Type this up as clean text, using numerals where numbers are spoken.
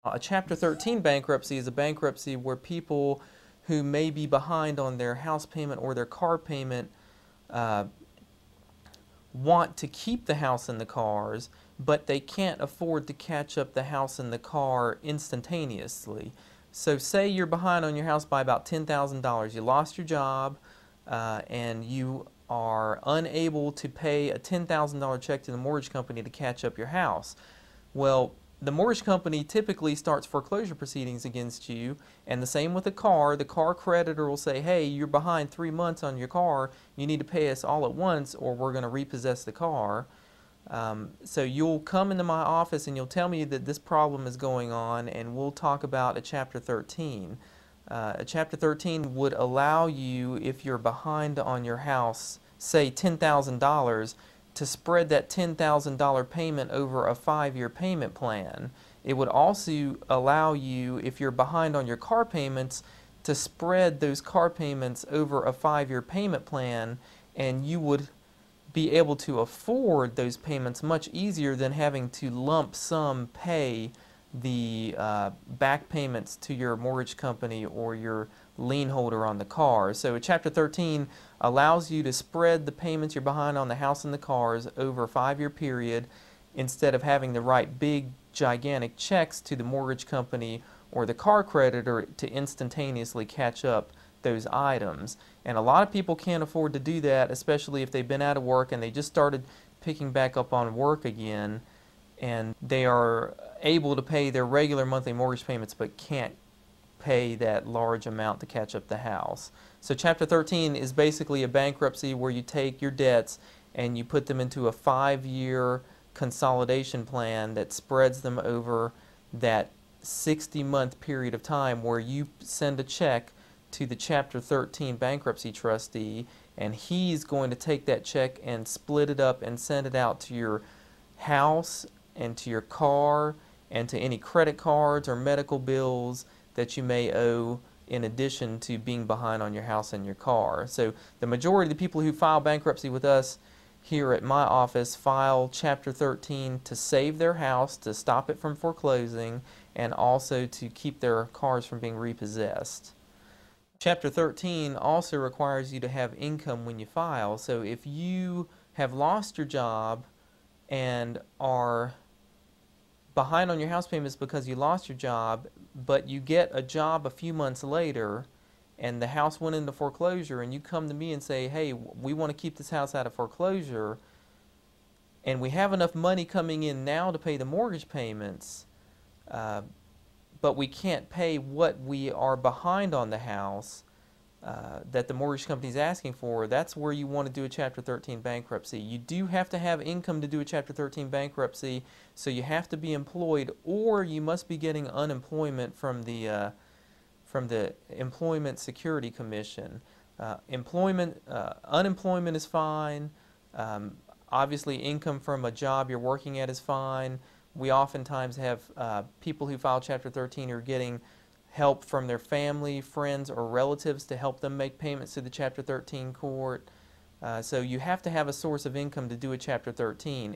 A Chapter 13 bankruptcy is a bankruptcy where people who may be behind on their house payment or their car payment uh, want to keep the house and the cars, but they can't afford to catch up the house and the car instantaneously. So say you're behind on your house by about $10,000. You lost your job and you are unable to pay a $10,000 check to the mortgage company to catch up your house. Well, the mortgage company typically starts foreclosure proceedings against you, and the same with the car. The car creditor will say, hey, you're behind 3 months on your car. You need to pay us all at once or we're going to repossess the car. So you'll come into my office and you'll tell me that this problem is going on, and we'll talk about a Chapter 13. A Chapter 13 would allow you, if you're behind on your house, say $10,000, to spread that $10,000 payment over a 5-year payment plan. It would also allow you, if you're behind on your car payments, to spread those car payments over a 5-year payment plan, and you would be able to afford those payments much easier than having to lump sum pay the back payments to your mortgage company or your lien holder on the car. So Chapter 13 allows you to spread the payments you're behind on the house and the cars over a 5-year period instead of having to write big, gigantic checks to the mortgage company or the car creditor to instantaneously catch up those items. And a lot of people can't afford to do that, especially if they've been out of work and they just started picking back up on work again, and they are able to pay their regular monthly mortgage payments but can't pay that large amount to catch up the house. So Chapter 13 is basically a bankruptcy where you take your debts and you put them into a 5-year consolidation plan that spreads them over that 60-month period of time, where you send a check to the Chapter 13 bankruptcy trustee, and he's going to take that check and split it up and send it out to your house and to your car and to any credit cards or medical bills that you may owe, in addition to being behind on your house and your car. So the majority of the people who file bankruptcy with us here at my office file Chapter 13 to save their house, to stop it from foreclosing, and also to keep their cars from being repossessed. Chapter 13 also requires you to have income when you file. So if you have lost your job and are behind on your house payments because you lost your job, but you get a job a few months later and the house went into foreclosure, and you come to me and say, hey, we want to keep this house out of foreclosure and we have enough money coming in now to pay the mortgage payments, but we can't pay what we are behind on the house that the mortgage company is asking for, that's where you want to do a Chapter 13 bankruptcy. You do have to have income to do a Chapter 13 bankruptcy, so you have to be employed, or you must be getting unemployment from the Employment Security Commission. Unemployment is fine. Obviously, income from a job you're working at is fine. We oftentimes have people who file Chapter 13 who are getting help from their family, friends, or relatives to help them make payments to the Chapter 13 court. So you have to have a source of income to do a Chapter 13.